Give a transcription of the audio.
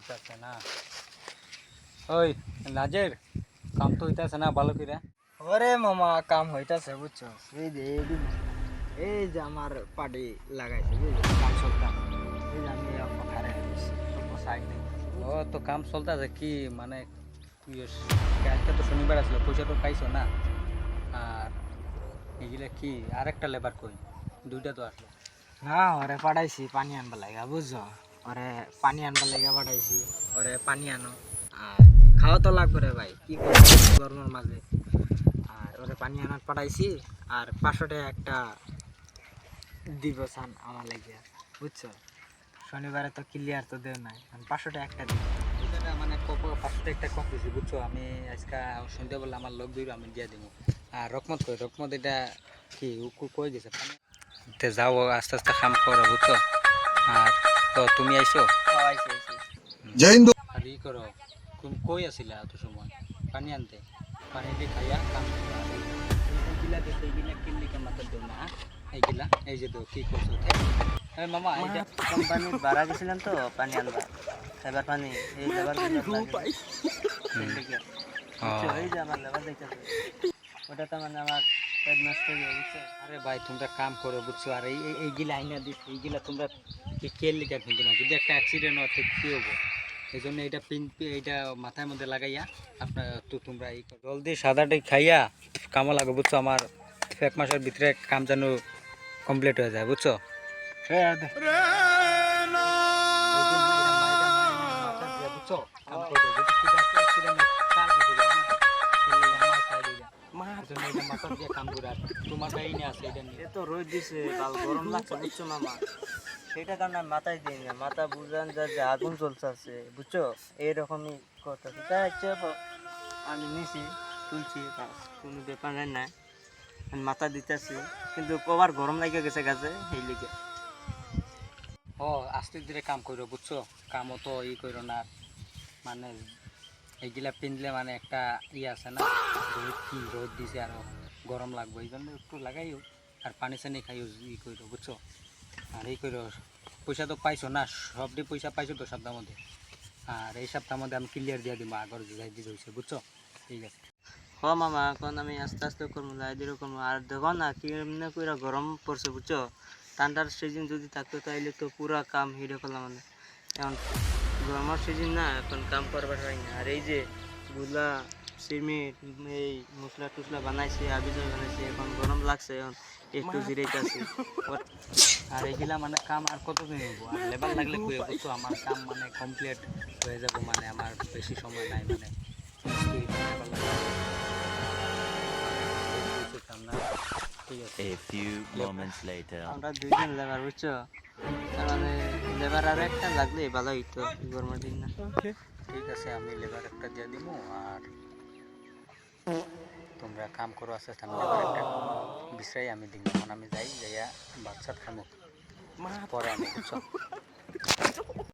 হইতাছে না। ওই নাজের কাম তো হইতাছে না ভালো করে। ওরে মামা কাম হইতাছে বুঝছো, এই যে আমার পাটি লাগাইছে বুঝছো, কাম সপ্তাহ এই যে আমি পথারে বসাই নেই। ও তো কাম চলতেছে কি মানে কালকে তো শনিবার আসলো, পয়সা তো পাইছো না। আর এগুলা কি আরেকটা লেবার কই, দুইটা তো আসলো। না ওরে পাঠাইছি পানি আনবার লাগা বুঝছো, ওরে পানি আনবার লাগা পাঠাইছি, ওরে পানি আনো আর খাওয়া তো লাগবে রে ভাই, কি করবো গরমের মাঝে। আর ওরে পানি আনার পাঠাইছি আর 500 টাকা একটা দিব সান আমার লাগিয়া বুঝছো, শনিবারে তো ক্লিয়ার তো দেও নাই, 500 টাকা একটা দিব। এটা মানে পাঁচশো একটা কম দিছি বুঝছো। আমি আজকে সন্ধ্যাবেলা আমার লোক দিব, আমি দিয়ে দিব। আর রকমত কই রকমত এটা কি কই গেছে তে যাও আস্তে আস্তে কাম করো বুঝছো। আর তো তুমি আইছো আইছি আইছি। জয় হিন্দ। আর ই করো, কই আসিলা এত সময় পানি আনতে? পানি দিয়ে খাইয়া কাম করো। আর এইগুলা দেখো, এইগুলা কিনলিকে মাথার দেও না। এইগুলা এই যে দেও কি করছো এই মামা এইটা কোম্পানি ভাড়া গেছিলাম তো পানি আনবা, খাইবার পানি এই লেবার এই যে আমার লেবার যাইতেছে, ওটা তো মানে আমার পেট নষ্ট হয়ে যায় বুঝছো। আরে ভাই তোমরা কাম করো বুঝছো। আর এইগুলা আইনা দিস, এইগুলা তোমরা কেয়ার লিখা কিন্তু না, যদি একটা অ্যাক্সিডেন্ট হয় তো কী হবো। এই জন্য এইটা এইটা মাথার মধ্যে লাগাইয়া আপনার তো তোমরা এই জলদি সাদাটাই খাইয়া কামও লাগো বুঝছো। আমার 1 মাসের ভিতরে কাম যেন কমপ্লিট হয়ে যায় বুঝছো। বুঝছো কাম করবে যদি খুব একটা অ্যাক্সিডেন্ট কার কিছু মাথার দিয়ে কাম করে। আর তোমার বাড়ি আছে এটা নিয়ে এত রোদ দিছে কাল গরম লাগছে বুঝছো মামা, সেটা কারণে আমি মাথায় দিই না, মাথা বুঝান যা যে আগুন জ্বলছে বুঝছো, এইরকমই কথা। তাই হচ্ছে আমি নিছি তুলছি কোনো ব্যাপার না, আমি মাথা দিতেছি কিন্তু কবার গরম লাগে গেছে গাছে সেই লিগে। ও আস্তে ধীরে কাম করো বুঝছো। কামও তো ই করো না মানে এইগুলা পিনলে মানে একটা ই আছে না, রোদ কি রোদ দিছে আরো গরম লাগবে, এই জন্য একটু লাগাইও। আর পানি সানি খাইও ই করো বুঝছো। আর এই করো পয়সা তো পাইছো না, সবটি পয়সা পাইছো তো সপ্তাহের মধ্যে। আর এই সপ্তাহের মধ্যে আমি ক্লিয়ার দিয়ে দিব, আগর যাই দিতে হয়েছে বুঝছো। ঠিক আছে হ মামা এখন আমি আস্তে আস্তে করবো, যাই দিয়ে করবো। আর দেখো না কেমনে করে গরম পড়ছে বুঝছো, ঠান্ডার সিজন যদি থাকতো তাইলে তো পুরা কাম হিরে করলাম মানে। এখন গরমের সিজন না, এখন কাম করবার হয় না। আর এই যে গুলা সিমেন্ট এই মশলা টুসলা বানাইছে আবিজ বানাইছে, এখন গরম লাগছে, এখন একটু জিরাইতেছি। আর এইগুলা মানে কাম আর কতদিন হইব, আর লেবার লাগলে কই বুঝছো। আমার কাম মানে কমপ্লিট হয়ে যাব, মানে আমার বেশি সময় নাই মানে ঠিক আছে। A few moments later. আমরা দুইজন লেবার বুঝছো, তার মানে লেবার আর একটা লাগলে ভালো হইতো গরমের দিন না। ঠিক আছে আমি লেবার একটা দিয়ে দিব। আর তোমরা কাম করো আস্তে আস্তে, আমি লেবার একটা বিশ্রাই আমি দিন। এখন আমি যাই যাইয়া ভাত সাত খামো, পরে আমি বুঝছো।